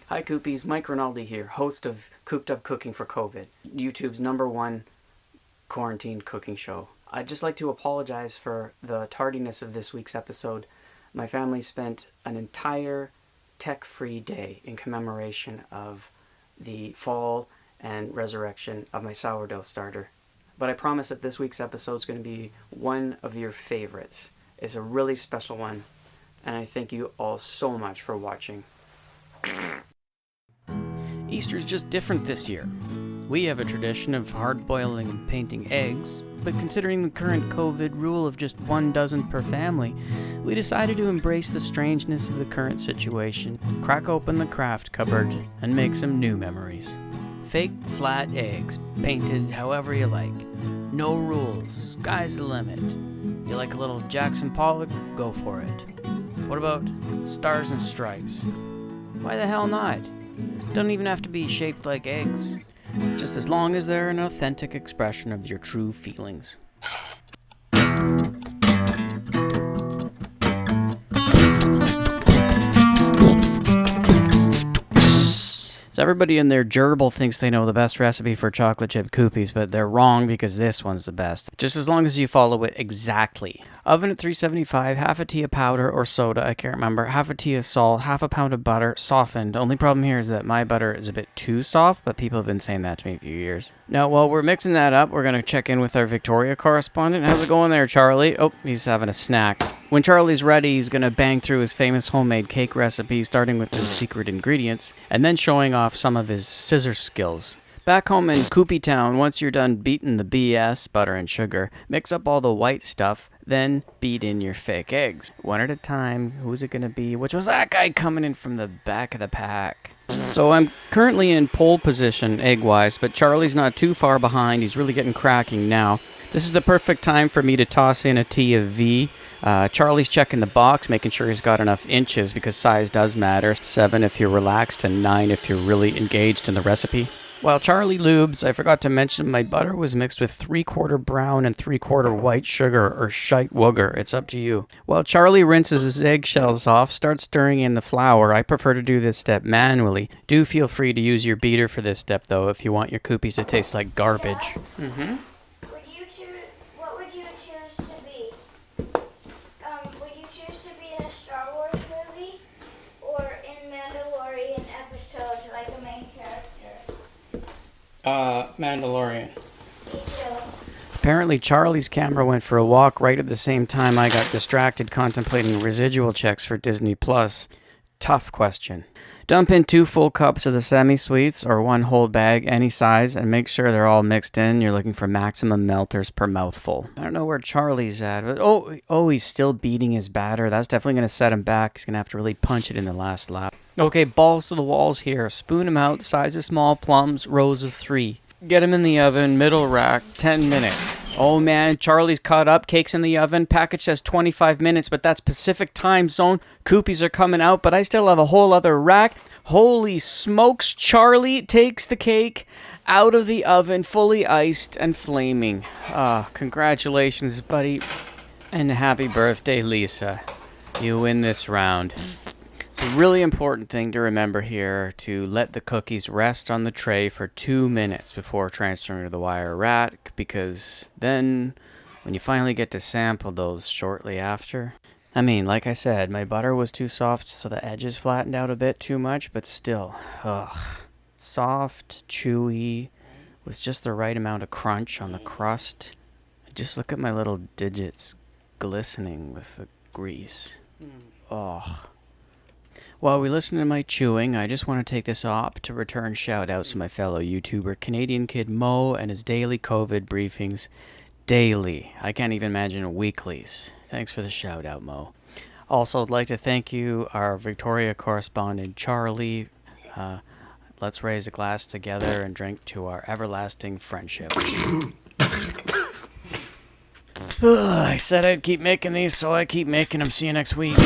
Hi Coopies, Mike Rinaldi here, host of Cooped Up Cooking for COVID, YouTube's #1 quarantine cooking show. I'd just like to apologize for the tardiness of this week's episode. My family spent an entire tech-free day in commemoration of the fall and resurrection of my sourdough starter. But I promise that this week's episode is going to be one of your favorites. It's a really special one, and I thank you all so much for watching. Easter's just different this year. We have a tradition of hard-boiling and painting eggs, but considering the current COVID rule of just 1 dozen per family, we decided to embrace the strangeness of the current situation, crack open the craft cupboard, and make some new memories. Fake flat eggs, painted however you like. No rules, sky's the limit. You like a little Jackson Pollock? Go for it. What about stars and stripes? Why the hell not? Don't even have to be shaped like eggs. Just as long as they're an authentic expression of your true feelings. So everybody in their gerbil thinks they know the best recipe for chocolate chip cookies, but they're wrong because this one's the best. Just as long as you follow it exactly. Oven at 375, half a tea of powder or soda, I can't remember, half a tea of salt, half a pound of butter, softened. Only problem here is that my butter is a bit too soft, but people have been saying that to me a few years. Now, while we're mixing that up, we're going to check in with our Victoria correspondent. How's it going there, Charlie? Oh, he's having a snack. When Charlie's ready, he's going to bang through his famous homemade cake recipe, starting with his secret ingredients, and then showing off some of his scissor skills. Back home in Cooped Town, once you're done beating the BS, butter and sugar, mix up all the white stuff, then beat in your fake eggs. One at a time. Who's it going to be? Which was that guy coming in from the back of the pack? So I'm currently in pole position egg-wise, but Charlie's not too far behind. He's really getting cracking now. This is the perfect time for me to toss in a tea of V. Charlie's checking the box, making sure he's got enough inches because size does matter. 7 if you're relaxed and 9 if you're really engaged in the recipe. While Charlie lubes, I forgot to mention my butter was mixed with 3/4 brown and 3/4 white sugar, or shite wooger. It's up to you. While Charlie rinses his eggshells off, start stirring in the flour. I prefer to do this step manually. Do feel free to use your beater for this step, though, if you want your cookies to taste like garbage. What would you choose to be? Would you choose to be in a Star Wars movie or in Mandalorian episodes like a main character? Mandalorian. Me too. Apparently Charlie's camera went for a walk right at the same time I got distracted contemplating residual checks for Disney Plus. Tough question. Dump in 2 full cups of the semi-sweets or 1 whole bag, any size, and make sure they're all mixed in. You're looking for maximum melters per mouthful. I don't know where Charlie's at. But he's still beating his batter. That's definitely going to set him back. He's going to have to really punch it in the last lap. Okay, balls to the walls here. Spoon them out, size of small plums, rows of 3. Get them in the oven, middle rack, 10 minutes. Oh man, Charlie's caught up, cake's in the oven, package says 25 minutes, but that's Pacific time zone. Coopies are coming out, but I still have a whole other rack. Holy smokes, Charlie takes the cake out of the oven, fully iced and flaming. Congratulations, buddy. And happy birthday, Lisa. You win this round. It's a really important thing to remember here to let the cookies rest on the tray for 2 minutes before transferring to the wire rack, because then when you finally get to sample those shortly after, I mean, like I said, my butter was too soft so the edges flattened out a bit too much, but still, soft, chewy, with just the right amount of crunch on the crust. Just look at my little digits glistening with the grease. While we listen to my chewing, I just want to take this op to return shout-outs to my fellow YouTuber, Canadian Kid Mo, and his daily COVID briefings. Daily. I can't even imagine weeklies. Thanks for the shout-out, Mo. Also, I'd like to thank you, our Victoria correspondent, Charlie. Let's raise a glass together and drink to our everlasting friendship. I said I'd keep making these, so I keep making them. See you next week.